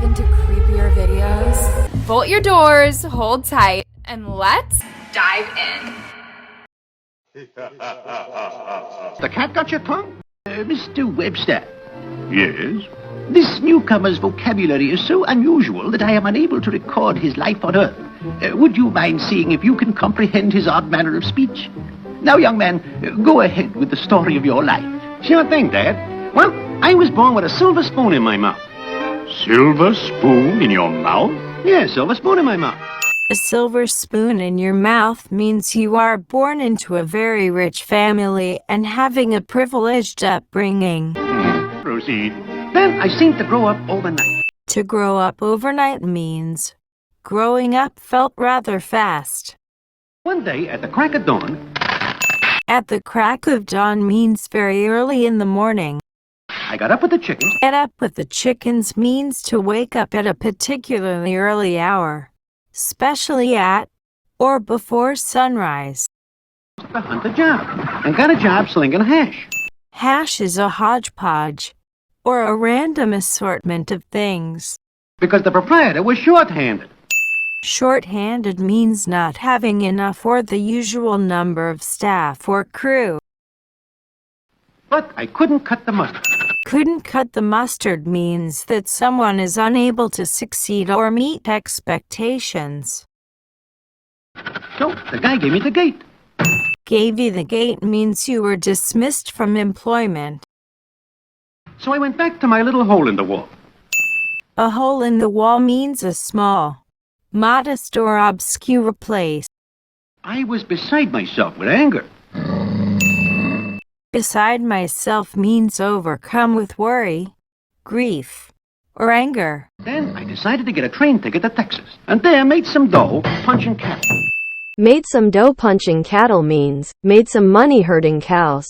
into creepier videos? Bolt your doors, hold tight, and let's dive in. The cat got your tongue? Mr. Webster. Yes? This newcomer's vocabulary is so unusual that I am unable to record his life on Earth. Would you mind seeing if you can comprehend his odd manner of speech? Now, young man, go ahead with the story of your life. Sure thing, Dad. Well, I was born with a silver spoon in my mouth. Silver spoon in your mouth? Yeah, silver spoon in my mouth. A silver spoon in your mouth means you are born into a very rich family and having a privileged upbringing. Proceed. Then I seemed to grow up overnight. To grow up overnight means growing up felt rather fast. One day, at the crack of dawn... At the crack of dawn means very early in the morning. I got up with the chickens. Get up with the chickens means to wake up at a particularly early hour, especially at or before sunrise. To hunt a job, and got a job slinging hash. Hash is a hodgepodge, or a random assortment of things. Because the proprietor was short-handed. Short-handed means not having enough or the usual number of staff or crew. But I couldn't cut the mustard. Couldn't cut the mustard means that someone is unable to succeed or meet expectations. So the guy gave me the gate. Gave you the gate means you were dismissed from employment. So I went back to my little hole in the wall. A hole in the wall means a small, modest or obscure place. I was beside myself with anger. Beside myself means overcome with worry, grief, or anger. Then I decided to get a train ticket to Texas, and there made some dough punching cattle. Made some dough punching cattle means made some money herding cows.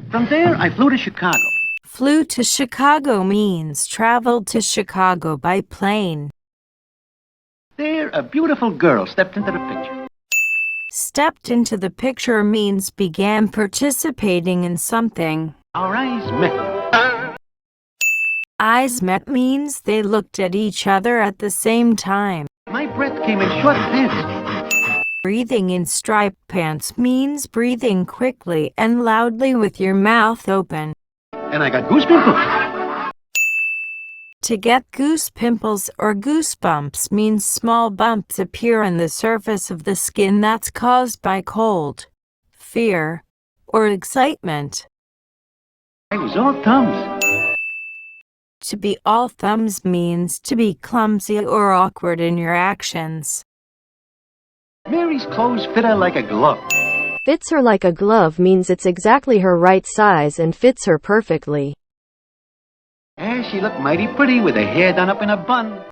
From there, I flew to Chicago. Flew to Chicago means traveled to Chicago by plane. There, a beautiful girl stepped into the picture. Stepped into the picture means began participating in something. Our eyes met. Eyes met means they looked at each other at the same time. My breath came in short pants. Breathing in striped pants means breathing quickly and loudly with your mouth open. And I got goose pimples. To get goose pimples or goosebumps means small bumps appear on the surface of the skin that's caused by cold, fear, or excitement. I was all thumbs. To be all thumbs means to be clumsy or awkward in your actions. Mary's clothes fit her like a glove. Fits her like a glove means it's exactly her right size and fits her perfectly. And she looked mighty pretty with her hair done up in a bun.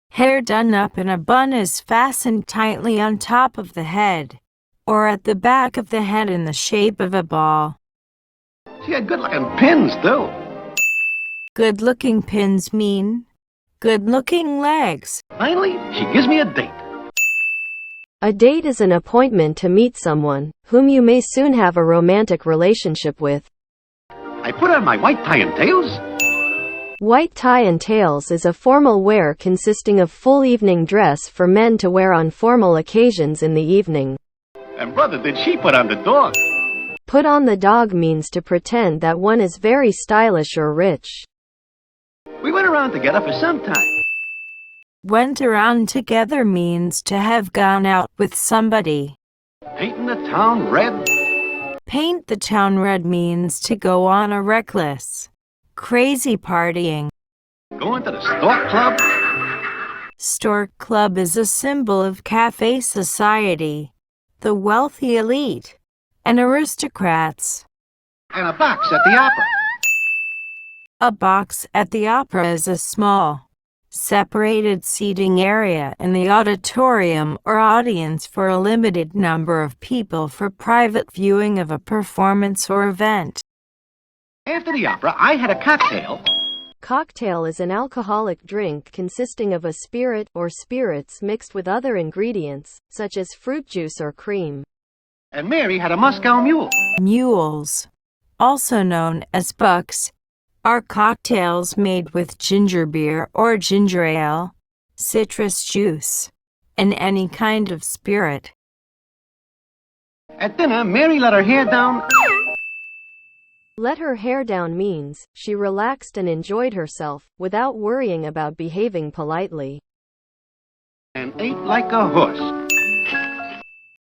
Hair done up in a bun is fastened tightly on top of the head, or at the back of the head in the shape of a ball. She had good-looking pins, too. Good-looking pins mean good-looking legs. Finally, she gives me a date. A date is an appointment to meet someone, whom you may soon have a romantic relationship with. I put on my white tie and tails. White tie and tails is a formal wear consisting of full evening dress for men to wear on formal occasions in the evening. And brother, did she put on the dog. Put on the dog means to pretend that one is very stylish or rich. We went around together for some time. Went around together means to have gone out with somebody. Painting the town red. Paint the town red means to go on a reckless, crazy partying. Going to the Stork Club. Stork Club is a symbol of cafe society, the wealthy elite, and aristocrats. And a box at the opera. A box at the opera is a small, separated seating area in the auditorium or audience for a limited number of people for private viewing of a performance or event. After the opera, I had a cocktail. Cocktail is an alcoholic drink consisting of a spirit or spirits mixed with other ingredients, such as fruit juice or cream. And Mary had a Moscow mule. Mules, also known as bucks, are cocktails made with ginger beer or ginger ale, citrus juice, and any kind of spirit. At dinner, Mary let her hair down. Let her hair down means she relaxed and enjoyed herself without worrying about behaving politely. And ate like a horse.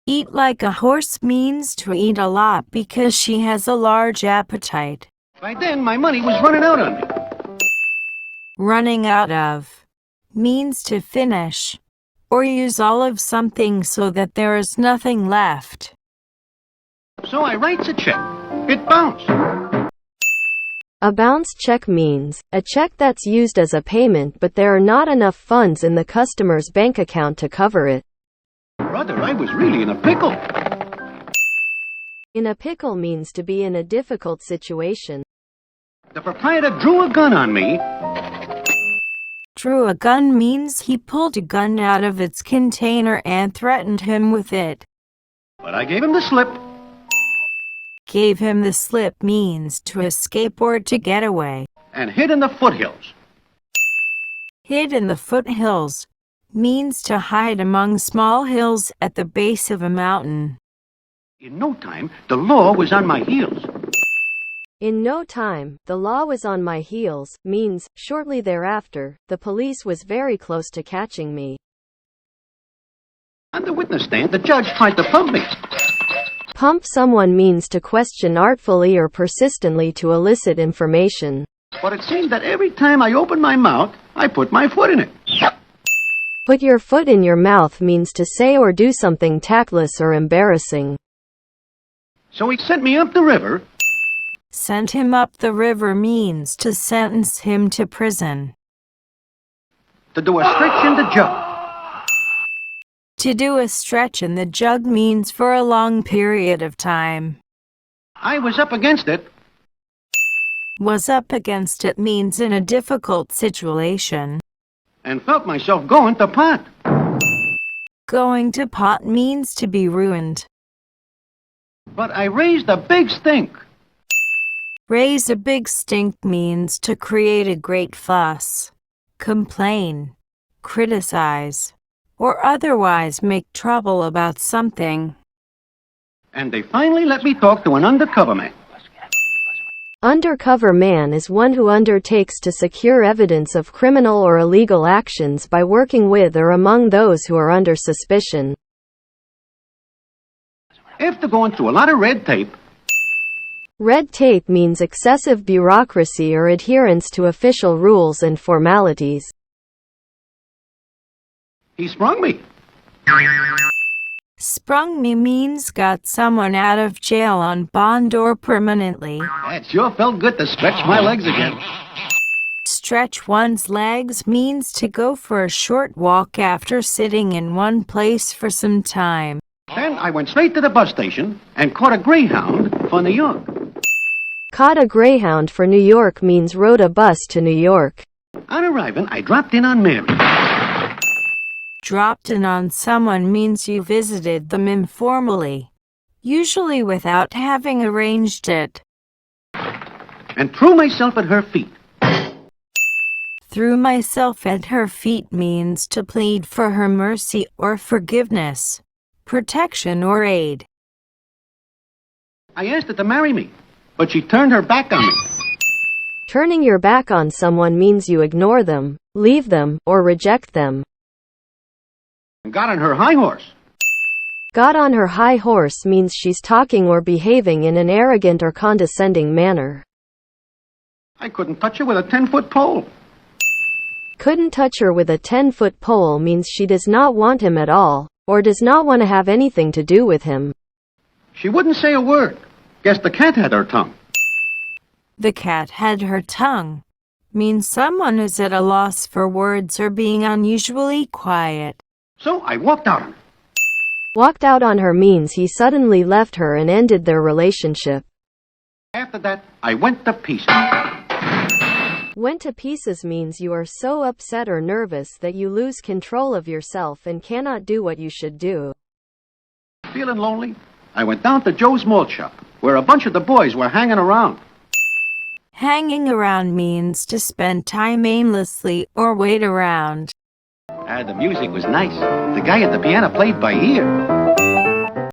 Eat like a horse means to eat a lot because she has a large appetite. By then, my money was running out on me. Running out of means to finish or use all of something so that there is nothing left. So I writes a check. It bounced. A bounced check means a check that's used as a payment but there are not enough funds in the customer's bank account to cover it. Brother, I was really in a pickle. In a pickle means to be in a difficult situation. The proprietor drew a gun on me. Drew a gun means he pulled a gun out of its container and threatened him with it. But I gave him the slip. Gave him the slip means to escape or to get away. And hid in the foothills. Hid in the foothills means to hide among small hills at the base of a mountain. In no time, the law was on my heels. In no time, the law was on my heels means shortly thereafter, the police was very close to catching me. On the witness stand, the judge tried to pump me. Pump someone means to question artfully or persistently to elicit information. But it seemed that every time I opened my mouth, I put my foot in it. Put your foot in your mouth means to say or do something tactless or embarrassing. So he sent me up the river. Sent him up the river means to sentence him to prison. To do a stretch in the jug. To do a stretch in the jug means for a long period of time. I was up against it. Was up against it means in a difficult situation. And felt myself going to pot. Going to pot means to be ruined. But I raised a big stink. Raise a big stink means to create a great fuss, complain, criticize, or otherwise make trouble about something. And they finally let me talk to an undercover man. Undercover man is one who undertakes to secure evidence of criminal or illegal actions by working with or among those who are under suspicion. After going through a lot of red tape. Red tape means excessive bureaucracy or adherence to official rules and formalities. He sprung me. Sprung me means got someone out of jail on bond or permanently. That sure felt good to stretch my legs again. Stretch one's legs means to go for a short walk after sitting in one place for some time. Then I went straight to the bus station and caught a Greyhound for New York. Caught a Greyhound for New York means rode a bus to New York. On arriving, I dropped in on Mary. Dropped in on someone means you visited them informally, usually without having arranged it. And threw myself at her feet. Threw myself at her feet means to plead for her mercy or forgiveness, protection or aid. I asked her to marry me, but she turned her back on me. Turning your back on someone means you ignore them, leave them, or reject them. And got on her high horse. Got on her high horse means she's talking or behaving in an arrogant or condescending manner. I couldn't touch her with a 10-foot pole. Couldn't touch her with a 10-foot pole means she does not want him at all, or does not want to have anything to do with him. She wouldn't say a word. Guess the cat had her tongue. The cat had her tongue means someone is at a loss for words or being unusually quiet. So I walked out on her. Walked out on her means he suddenly left her and ended their relationship. After that, I went to pieces. Went to pieces means you are so upset or nervous that you lose control of yourself and cannot do what you should do. Feeling lonely? I went down to Joe's malt shop, where a bunch of the boys were hanging around. Hanging around means to spend time aimlessly or wait around. The music was nice. The guy at the piano played by ear.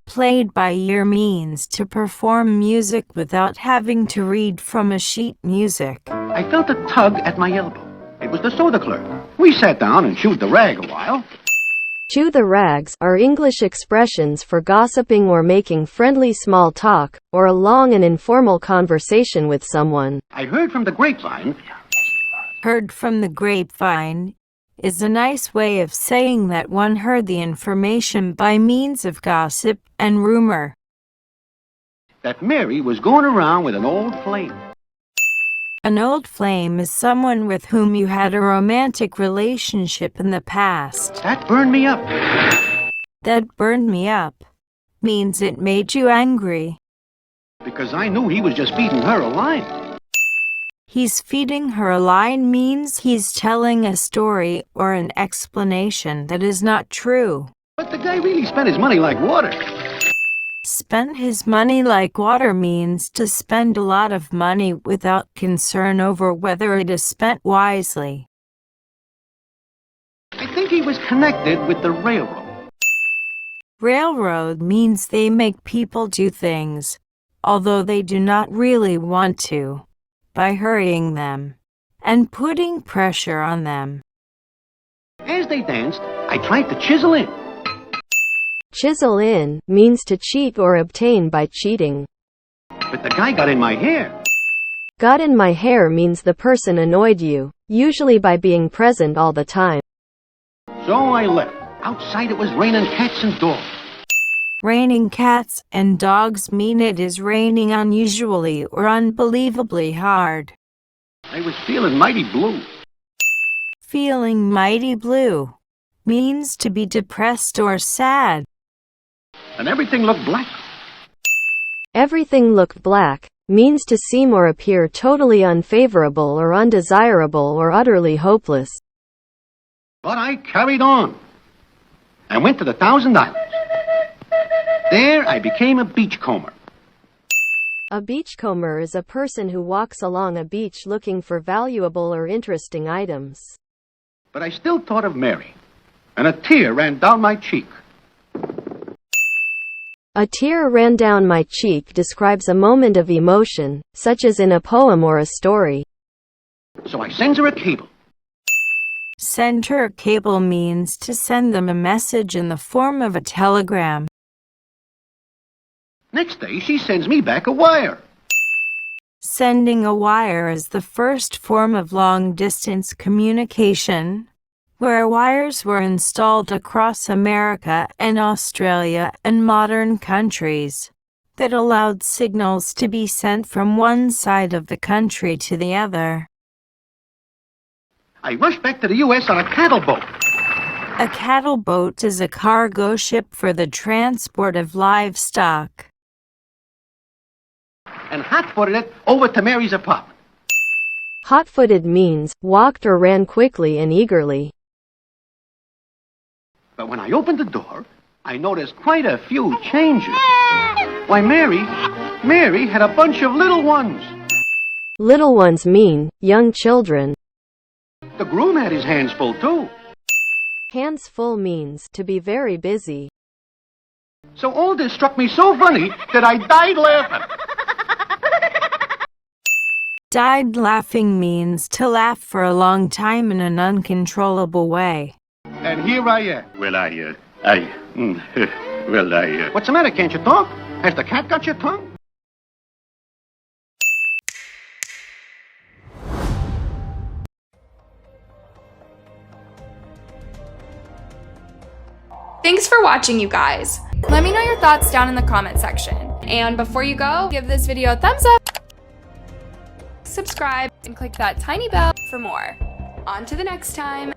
Played by ear means to perform music without having to read from a sheet music. I felt a tug at my elbow. It was the soda clerk. We sat down and chewed the rag a while. Chew the rags are English expressions for gossiping or making friendly small talk, or a long and informal conversation with someone. I heard from the grapevine. Heard from the grapevine is a nice way of saying that one heard the information by means of gossip and rumor. That Mary was going around with an old flame. An old flame is someone with whom you had a romantic relationship in the past. That burned me up. That burned me up means it made you angry. Because I knew he was just feeding her a line. He's feeding her a line means he's telling a story or an explanation that is not true. But the guy really spent his money like water. Spent his money like water means to spend a lot of money without concern over whether it is spent wisely. I think he was connected with the railroad. Railroad means they make people do things, although they do not really want to, by hurrying them and putting pressure on them. As they danced, I tried to chisel in. Chisel in means to cheat or obtain by cheating. But the guy got in my hair. Got in my hair means the person annoyed you, usually by being present all the time. So I left. Outside it was raining cats and dogs. Raining cats and dogs mean it is raining unusually or unbelievably hard. I was feeling mighty blue. Feeling mighty blue means to be depressed or sad. And everything looked black. Everything looked black means to seem or appear totally unfavorable or undesirable or utterly hopeless. But I carried on and went to the Thousand Islands. There I became a beachcomber. A beachcomber is a person who walks along a beach looking for valuable or interesting items. But I still thought of Mary, and a tear ran down my cheek. A tear ran down my cheek describes a moment of emotion, such as in a poem or a story. So I sends her a cable. Send her a cable means to send them a message in the form of a telegram. Next day, she sends me back a wire. Sending a wire is the first form of long-distance communication, where wires were installed across America and Australia and modern countries that allowed signals to be sent from one side of the country to the other. I rushed back to the U.S. on a cattle boat. A cattle boat is a cargo ship for the transport of livestock. And hot-footed it over to Mary's apartment. Hot-footed means walked or ran quickly and eagerly. But when I opened the door, I noticed quite a few changes. Why, Mary had a bunch of little ones. Little ones mean young children. The groom had his hands full, too. Hands full means to be very busy. So all this struck me so funny that I died laughing. Died laughing means to laugh for a long time in an uncontrollable way. And here I am. What's the matter? Can't you talk? Has the cat got your tongue? Thanks for watching, you guys. Let me know your thoughts down in the comment section. And before you go, give this video a thumbs up, subscribe, and click that tiny bell for more. On to the next time.